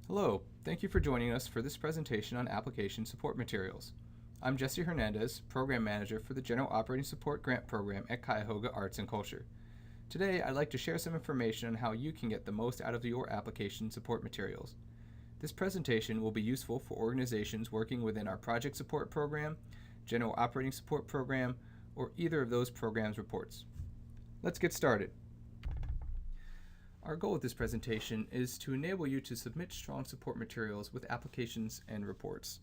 Hello, thank you for joining us for this presentation on application support materials. I'm Jesse Hernandez, Program Manager for the General Operating Support Grant Program at Cuyahoga Arts and Culture. Today, I'd like to share some information on how you can get the most out of your application support materials. This presentation will be useful for organizations working within our Project Support Program, General Operating Support Program, or either of those programs' reports. Let's get started. Our goal with this presentation is to enable you to submit strong support materials with applications and reports,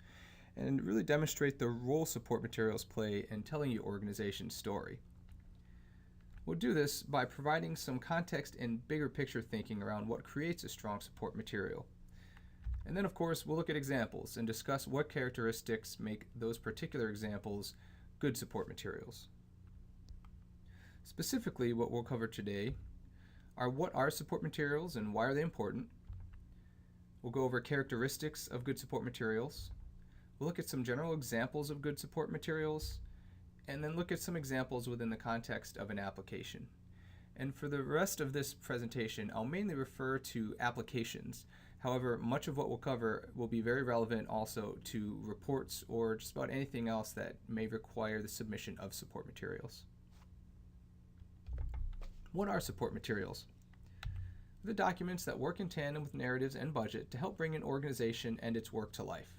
and really demonstrate the role support materials play in telling your organization's story. We'll do this by providing some context and bigger picture thinking around what creates a strong support material. And then, of course, we'll look at examples and discuss what characteristics make those particular examples good support materials. Specifically, what we'll cover today are what are support materials and why are they important. We'll go over characteristics of good support materials. We'll look at some general examples of good support materials, and then look at some examples within the context of an application. And for the rest of this presentation, I'll mainly refer to applications. However, much of what we'll cover will be very relevant also to reports or just about anything else that may require the submission of support materials. What are support materials? The documents that work in tandem with narratives and budget to help bring an organization and its work to life.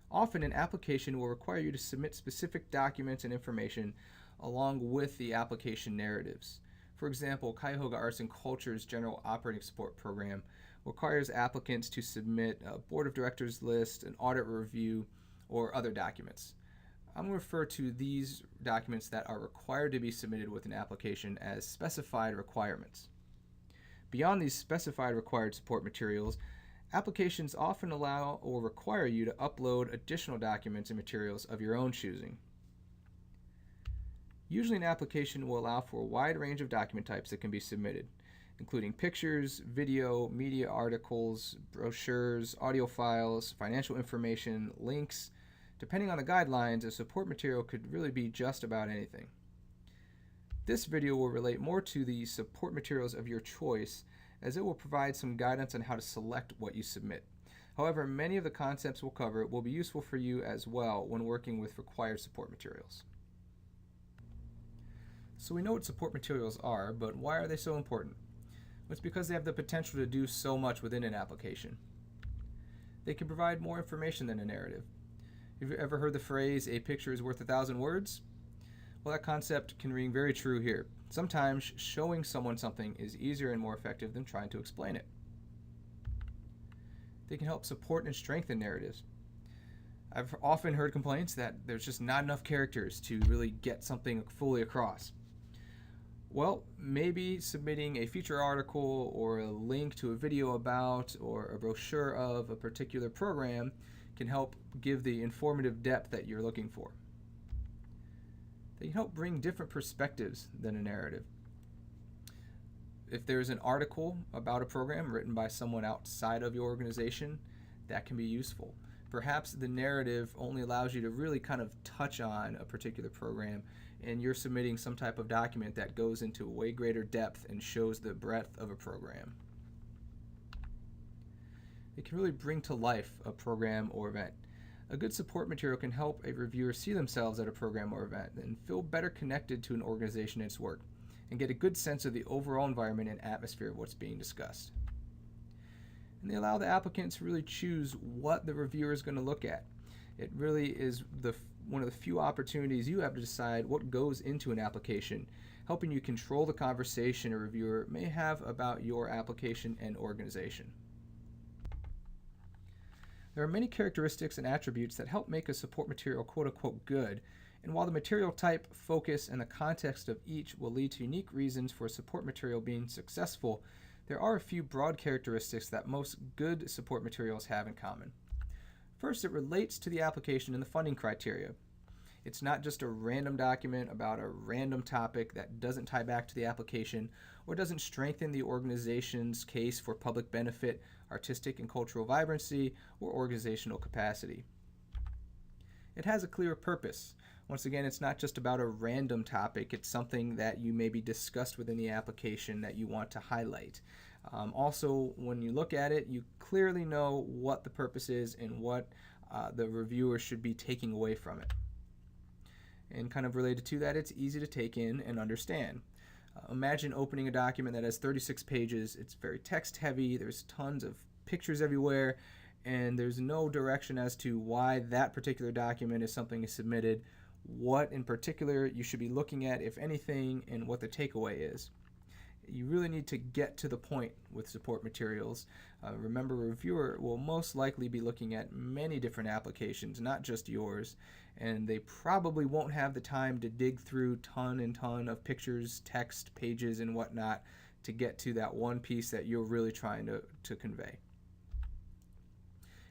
Often an application will require you to submit specific documents and information along with the application narratives. For example, Cuyahoga Arts and Culture's General Operating Support Program requires applicants to submit a Board of Directors list, an audit review, or other documents. I'm going to refer to these documents that are required to be submitted with an application as specified requirements. Beyond these specified required support materials, applications often allow or require you to upload additional documents and materials of your own choosing. Usually an application will allow for a wide range of document types that can be submitted, including pictures, video, media articles, brochures, audio files, financial information, links. Depending on the guidelines, a support material could really be just about anything. This video will relate more to the support materials of your choice, as it will provide some guidance on how to select what you submit. However, many of the concepts we'll cover will be useful for you as well when working with required support materials. So we know what support materials are, but why are they so important? Well, it's because they have the potential to do so much within an application. They can provide more information than a narrative. Have you ever heard the phrase, "a picture is worth 1,000 words"? Well, that concept can ring very true here. Sometimes showing someone something is easier and more effective than trying to explain it. They can help support and strengthen narratives. I've often heard complaints that there's just not enough characters to really get something fully across. Well, maybe submitting a feature article or a link to a video about or a brochure of a particular program can help give the informative depth that you're looking for. They can help bring different perspectives than a narrative. If there's an article about a program written by someone outside of your organization, that can be useful. Perhaps the narrative only allows you to really kind of touch on a particular program, and you're submitting some type of document that goes into way greater depth and shows the breadth of a program. It can really bring to life a program or event. A good support material can help a reviewer see themselves at a program or event and feel better connected to an organization and its work, and get a good sense of the overall environment and atmosphere of what's being discussed. And they allow the applicant to really choose what the reviewer is going to look at. It really is one of the few opportunities you have to decide what goes into an application, helping you control the conversation a reviewer may have about your application and organization. There are many characteristics and attributes that help make a support material quote-unquote good, and while the material type, focus, and the context of each will lead to unique reasons for a support material being successful, there are a few broad characteristics that most good support materials have in common. First, it relates to the application and the funding criteria. It's not just a random document about a random topic that doesn't tie back to the application or doesn't strengthen the organization's case for public benefit, artistic and cultural vibrancy, or organizational capacity. It has a clear purpose. Once again, it's not just about a random topic. It's something that you maybe discussed within the application that you want to highlight. Also, when you look at it, you clearly know what the purpose is and what the reviewer should be taking away from it. And kind of related to that, it's easy to take in and understand. Imagine opening a document that has 36 pages. It's very text heavy, there's tons of pictures everywhere, and there's no direction as to why that particular document is something is submitted, what in particular you should be looking at, if anything, and what the takeaway is. You really need to get to the point with support materials. Remember, a reviewer will most likely be looking at many different applications, not just yours, and they probably won't have the time to dig through ton and ton of pictures, text, pages, and whatnot to get to that one piece that you're really trying to convey.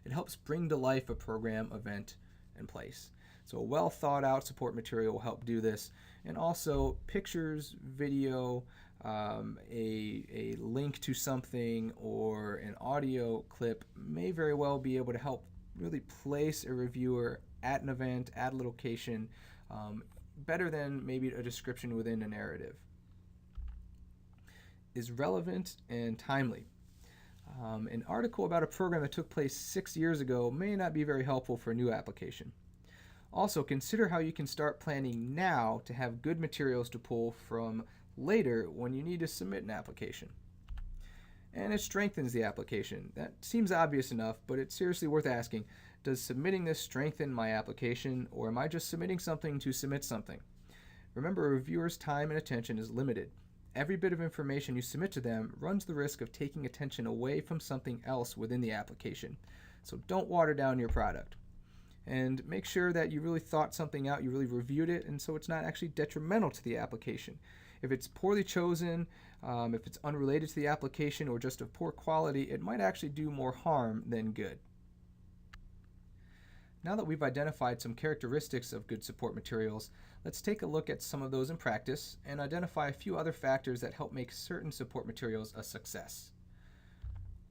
It helps bring to life a program, event, and place. So a well thought out support material will help do this. And also pictures, video, a link to something, or an audio clip may very well be able to help really place a reviewer at an event, at a location, better than maybe a description within a narrative. Is relevant and timely. An article about a program that took place 6 years ago may not be very helpful for a new application. Also, consider how you can start planning now to have good materials to pull from later when you need to submit an application. And it strengthens the application. That seems obvious enough, but it's seriously worth asking, does submitting this strengthen my application, or am I just submitting something to submit something? Remember, a reviewer's time and attention is limited. Every bit of information you submit to them runs the risk of taking attention away from something else within the application. So don't water down your product. And make sure that you really thought something out, you really reviewed it, and so it's not actually detrimental to the application. If it's poorly chosen, if it's unrelated to the application, or just of poor quality, it might actually do more harm than good. Now that we've identified some characteristics of good support materials, let's take a look at some of those in practice and identify a few other factors that help make certain support materials a success.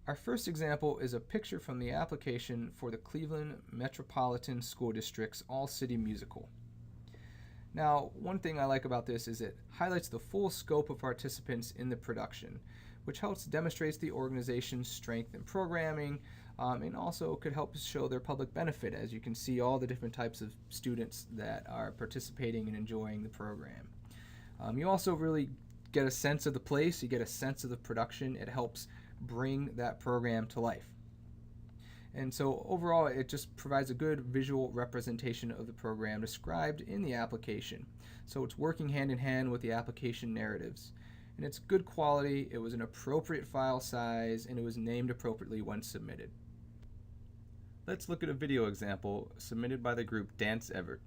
Our first example is a picture from the application for the Cleveland Metropolitan School District's All-City Musical. Now, one thing I like about this is it highlights the full scope of participants in the production, which helps demonstrate the organization's strength in programming, and also could help show their public benefit, as you can see all the different types of students that are participating and enjoying the program. You also really get a sense of the place, you get a sense of the production. It helps bring that program to life. And so overall, it just provides a good visual representation of the program described in the application. So it's working hand in hand with the application narratives. And it's good quality, it was an appropriate file size, and it was named appropriately when submitted. Let's look at a video example submitted by the group Dance Everett.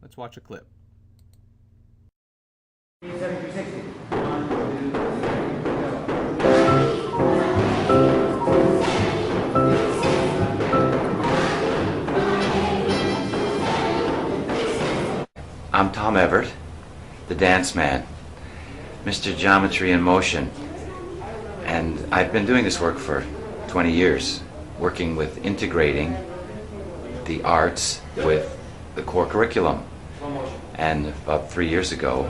Let's watch a clip. I'm Tom Everett, the dance man, Mr. Geometry in Motion, and I've been doing this work for 20 years, working with integrating the arts with the core curriculum. And about 3 years ago,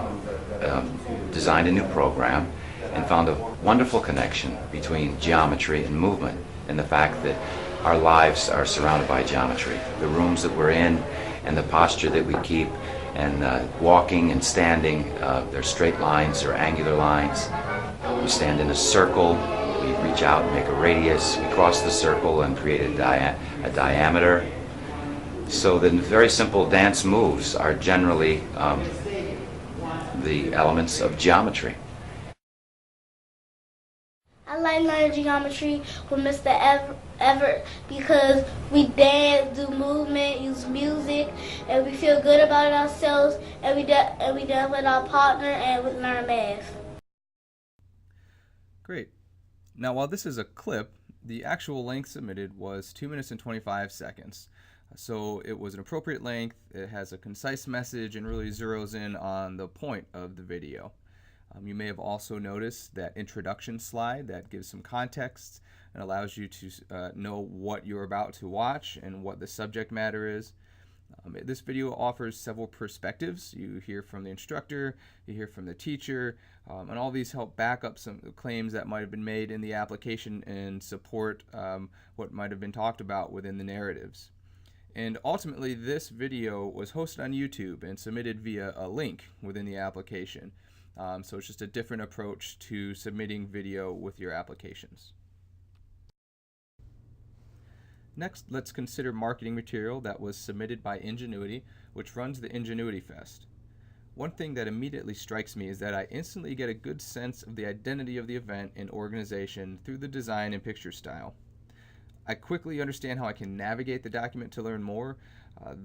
designed a new program and found a wonderful connection between geometry and movement, and the fact that our lives are surrounded by geometry. The rooms that we're in and the posture that we keep, and walking and standing, they're straight lines or angular lines. We stand in a circle, we reach out and make a radius, we cross the circle and create a diameter. So the very simple dance moves are generally the elements of geometry. I like learning geometry with Mr. Everett because we dance, do movement, use music, and we feel good about ourselves, and we dance with our partner, and we learn math. Great. Now, while this is a clip, the actual length submitted was 2 minutes and 25 seconds. So it was an appropriate length, it has a concise message, and really zeroes in on the point of the video. You may have also noticed that introduction slide that gives some context and allows you to know what you're about to watch and what the subject matter is. This video offers several perspectives. You hear from the instructor, you hear from the teacher, and all these help back up some claims that might have been made in the application and support what might have been talked about within the narratives. And ultimately, this video was hosted on YouTube and submitted via a link within the application. So it's just a different approach to submitting video with your applications. Next, let's consider marketing material that was submitted by Ingenuity, which runs the Ingenuity Fest. One thing that immediately strikes me is that I instantly get a good sense of the identity of the event and organization through the design and picture style. I quickly understand how I can navigate the document to learn more.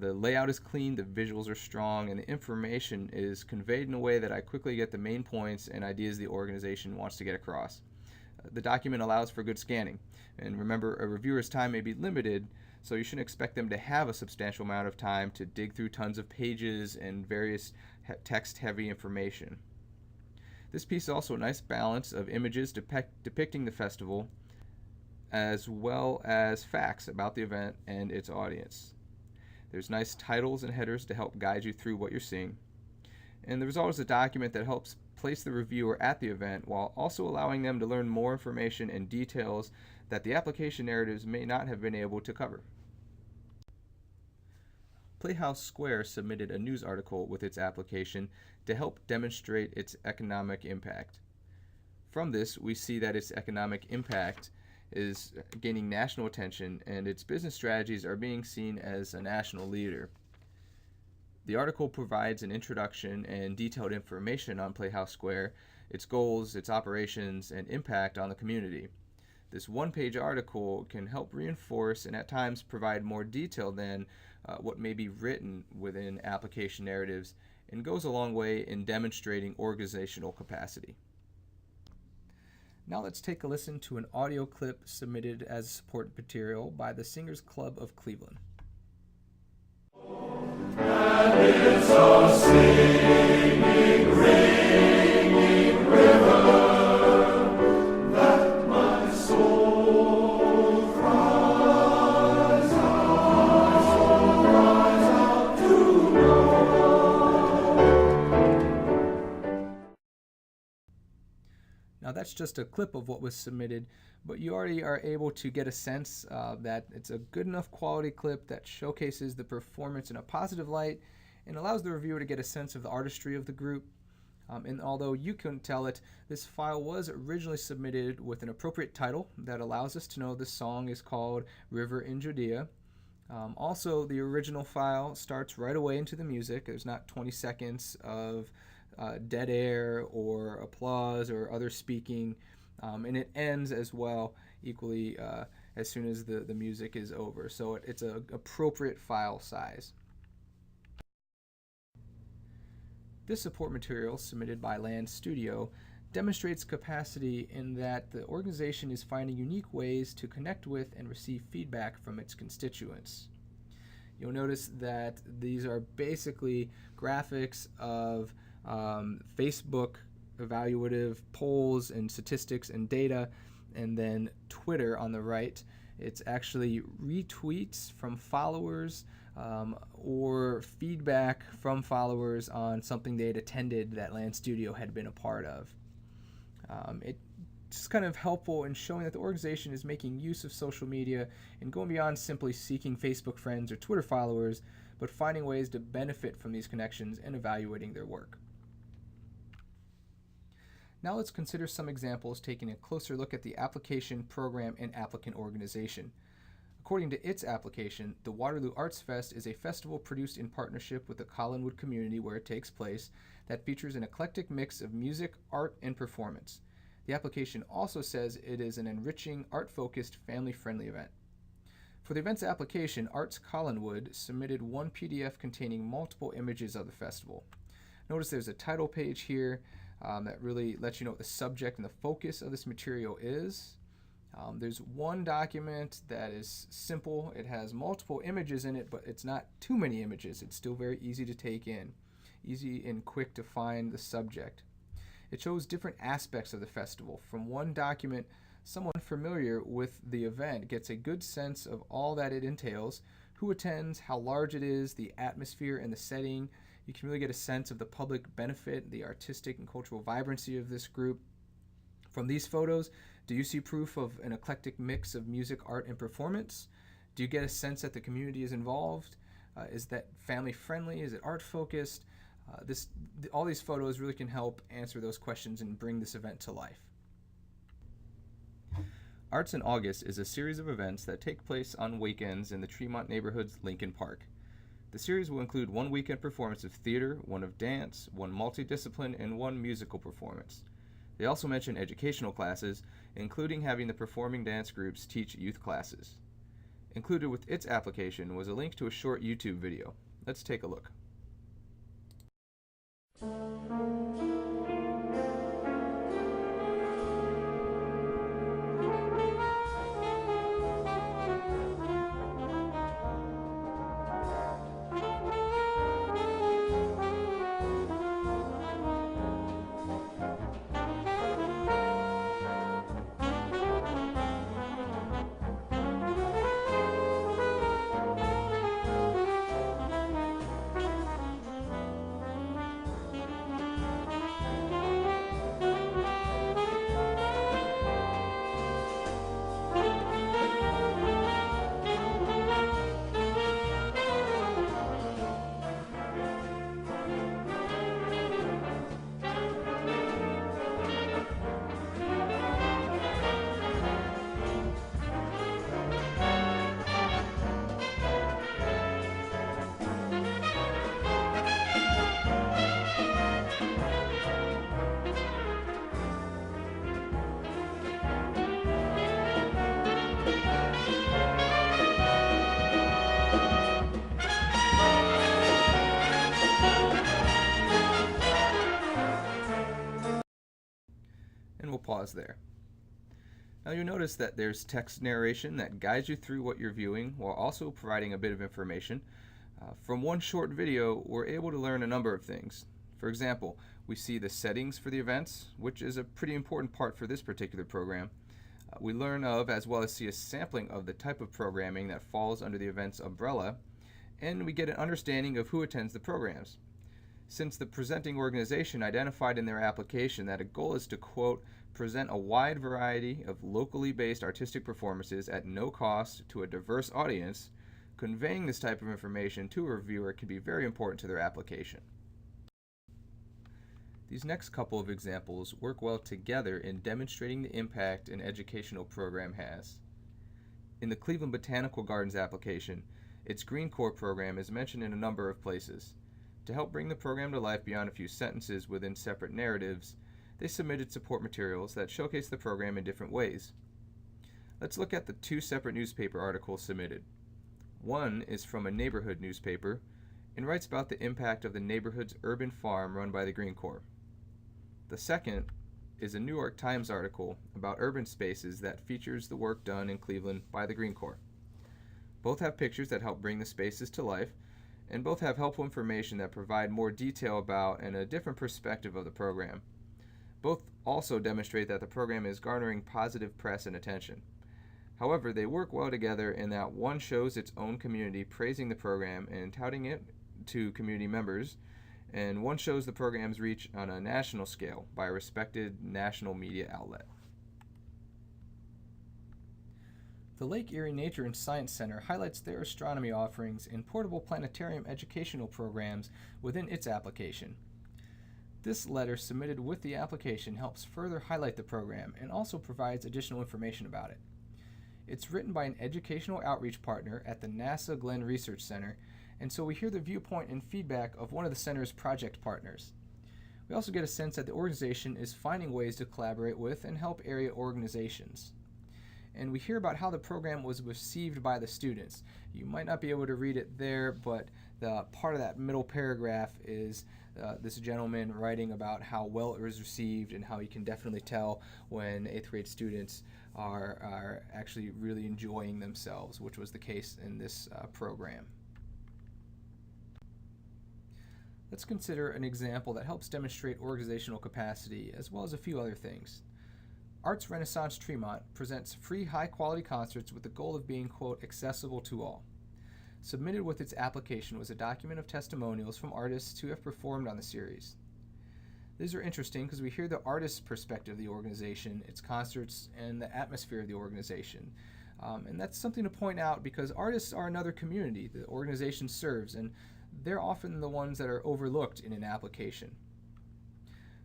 The layout is clean, the visuals are strong, and the information is conveyed in a way that I quickly get the main points and ideas the organization wants to get across. The document allows for good scanning. And remember, a reviewer's time may be limited, so you shouldn't expect them to have a substantial amount of time to dig through tons of pages and various text-heavy information. This piece is also a nice balance of images depicting the festival, as well as facts about the event and its audience. There's nice titles and headers to help guide you through what you're seeing. And the result is a document that helps place the reviewer at the event while also allowing them to learn more information and details that the application narratives may not have been able to cover. Playhouse Square submitted a news article with its application to help demonstrate its economic impact. From this, we see that its economic impact is gaining national attention and its business strategies are being seen as a national leader. The article provides an introduction and detailed information on Playhouse Square, its goals, its operations, and impact on the community. This one-page article can help reinforce and at times provide more detail than what may be written within application narratives and goes a long way in demonstrating organizational capacity. Now let's take a listen to an audio clip submitted as support material by the Singers Club of Cleveland. And it's a singing, ringing river that my soul cries out to know. Now that's just a clip of what was submitted, but you already are able to get a sense that it's a good enough quality clip that showcases the performance in a positive light and allows the reviewer to get a sense of the artistry of the group. And although you couldn't tell it, this file was originally submitted with an appropriate title that allows us to know the song is called River in Judea. Also, the original file starts right away into the music. There's not 20 seconds of dead air or applause or other speaking. And it ends as well equally as soon as the music is over. So it's an appropriate file size. This support material submitted by Land Studio demonstrates capacity in that the organization is finding unique ways to connect with and receive feedback from its constituents. You'll notice that these are basically graphics of Facebook evaluative polls and statistics and data, and then Twitter on the right. It's actually retweets from followers or feedback from followers on something they had attended that Land Studio had been a part of. It's kind of helpful in showing that the organization is making use of social media and going beyond simply seeking Facebook friends or Twitter followers, but finding ways to benefit from these connections and evaluating their work. Now let's consider some examples taking a closer look at the application, program, and applicant organization. According to its application, the Waterloo Arts Fest is a festival produced in partnership with the Collinwood community where it takes place that features an eclectic mix of music, art, and performance. The application also says it is an enriching, art-focused, family-friendly event. For the event's application, Arts Collinwood submitted one PDF containing multiple images of the festival. Notice there's a title page here that really lets you know what the subject and the focus of this material is. There's one document that is simple. It has multiple images in it, but it's not too many images. It's still very easy to take in, easy and quick to find the subject. It shows different aspects of the festival. From one document, someone familiar with the event gets a good sense of all that it entails, who attends, how large it is, the atmosphere and the setting. You can really get a sense of the public benefit, the artistic and cultural vibrancy of this group. From these photos, do you see proof of an eclectic mix of music, art, and performance? Do you get a sense that the community is involved? Is that family friendly? Is it art focused? All these photos really can help answer those questions and bring this event to life. Arts in August is a series of events that take place on weekends in the Tremont neighborhood's Lincoln Park. The series will include one weekend performance of theater, one of dance, one multidiscipline, and one musical performance. They also mention educational classes, including having the performing dance groups teach youth classes. Included with its application was a link to a short YouTube video. Let's take a look. And we'll pause there. Now you'll notice that there's text narration that guides you through what you're viewing while also providing a bit of information. From one short video, we're able to learn a number of things. For example, we see the settings for the events, which is a pretty important part for this particular program. We learn of, as well as see a sampling of the type of programming that falls under the event's umbrella, and we get an understanding of who attends the programs. Since the presenting organization identified in their application that a goal is to, quote, present a wide variety of locally based artistic performances at no cost to a diverse audience, conveying this type of information to a reviewer can be very important to their application. These next couple of examples work well together in demonstrating the impact an educational program has. In the Cleveland Botanical Gardens application, its Green Corps program is mentioned in a number of places. To help bring the program to life beyond a few sentences within separate narratives, they submitted support materials that showcase the program in different ways. Let's look at the two separate newspaper articles submitted. One is from a neighborhood newspaper and writes about the impact of the neighborhood's urban farm run by the Green Corps. The second is a New York Times article about urban spaces that features the work done in Cleveland by the Green Corps. Both have pictures that help bring the spaces to life, and both have helpful information that provide more detail about and a different perspective of the program. Both also demonstrate that the program is garnering positive press and attention. However, they work well together in that one shows its own community praising the program and touting it to community members, and one shows the program's reach on a national scale by a respected national media outlet. The Lake Erie Nature and Science Center highlights their astronomy offerings in portable planetarium educational programs within its application. This letter submitted with the application helps further highlight the program and also provides additional information about it. It's written by an educational outreach partner at the NASA Glenn Research Center, and so we hear the viewpoint and feedback of one of the center's project partners. We also get a sense that the organization is finding ways to collaborate with and help area organizations. And we hear about how the program was received by the students. You might not be able to read it there, but the part of that middle paragraph is this gentleman writing about how well it was received and how you can definitely tell when 8th grade students are actually really enjoying themselves, which was the case in this program. Let's consider an example that helps demonstrate organizational capacity as well as a few other things. Arts Renaissance Tremont presents free high-quality concerts with the goal of being, quote, accessible to all. Submitted with its application was a document of testimonials from artists who have performed on the series. These are interesting because we hear the artist's perspective of the organization, its concerts, and the atmosphere of the organization. And that's something to point out because artists are another community the organization serves, and they're often the ones that are overlooked in an application.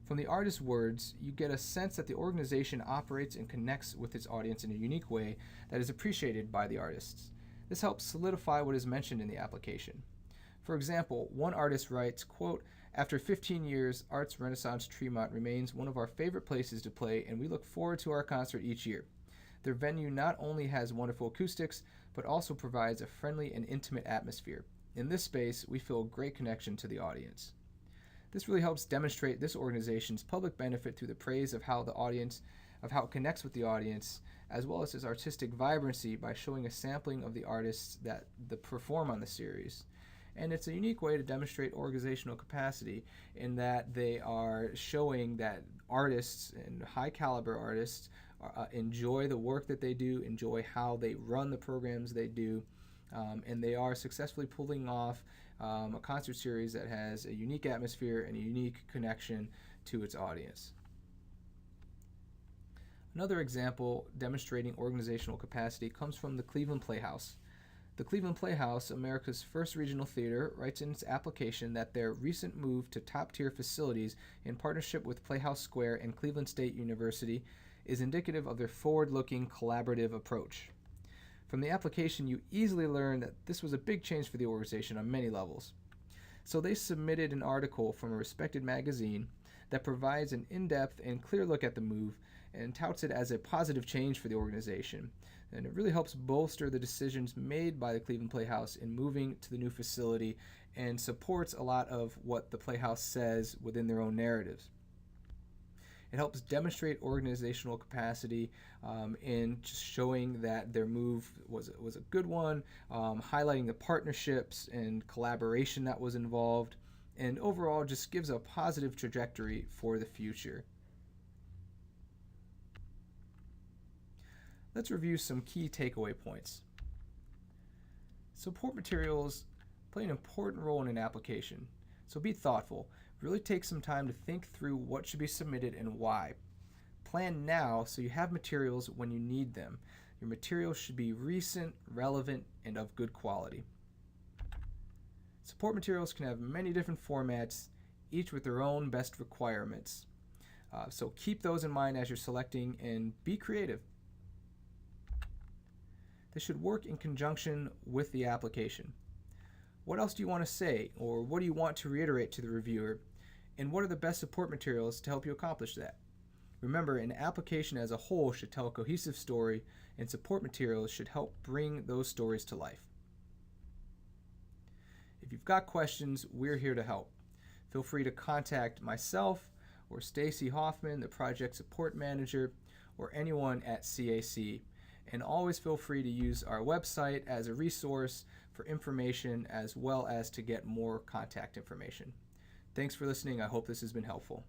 From the artist's words, you get a sense that the organization operates and connects with its audience in a unique way that is appreciated by the artists. This helps solidify what is mentioned in the application. For example, one artist writes, quote, "After 15 years, Arts Renaissance Tremont remains one of our favorite places to play, and we look forward to our concert each year. Their venue not only has wonderful acoustics, but also provides a friendly and intimate atmosphere. In this space, we feel a great connection to the audience." This really helps demonstrate this organization's public benefit through the praise of how it connects with the audience, as well as its artistic vibrancy by showing a sampling of the artists that perform on the series. And it's a unique way to demonstrate organizational capacity in that they are showing that artists and high caliber artists enjoy the work that they do, enjoy how they run the programs they do, and they are successfully pulling off a concert series that has a unique atmosphere and a unique connection to its audience. Another example demonstrating organizational capacity comes from the Cleveland Playhouse. The Cleveland Playhouse, America's first regional theater, writes in its application that their recent move to top-tier facilities in partnership with Playhouse Square and Cleveland State University is indicative of their forward-looking collaborative approach. From the application, you easily learn that this was a big change for the organization on many levels. So they submitted an article from a respected magazine that provides an in-depth and clear look at the move and touts it as a positive change for the organization. And it really helps bolster the decisions made by the Cleveland Playhouse in moving to the new facility and supports a lot of what the Playhouse says within their own narratives. It helps demonstrate organizational capacity in just showing that their move was a good one, highlighting the partnerships and collaboration that was involved, and overall just gives a positive trajectory for the future. Let's review some key takeaway points. Support materials play an important role in an application, so be thoughtful. Really take some time to think through what should be submitted and why. Plan now so you have materials when you need them. Your materials should be recent, relevant, and of good quality. Support materials can have many different formats, each with their own best requirements. So keep those in mind as you're selecting and be creative. They should work in conjunction with the application. What else do you want to say, or what do you want to reiterate to the reviewer, and what are the best support materials to help you accomplish that? Remember, an application as a whole should tell a cohesive story, and support materials should help bring those stories to life. If you've got questions, we're here to help. Feel free to contact myself or Stacy Hoffman, the project support manager, or anyone at CAC. And always feel free to use our website as a resource for information as well as to get more contact information. Thanks for listening. I hope this has been helpful.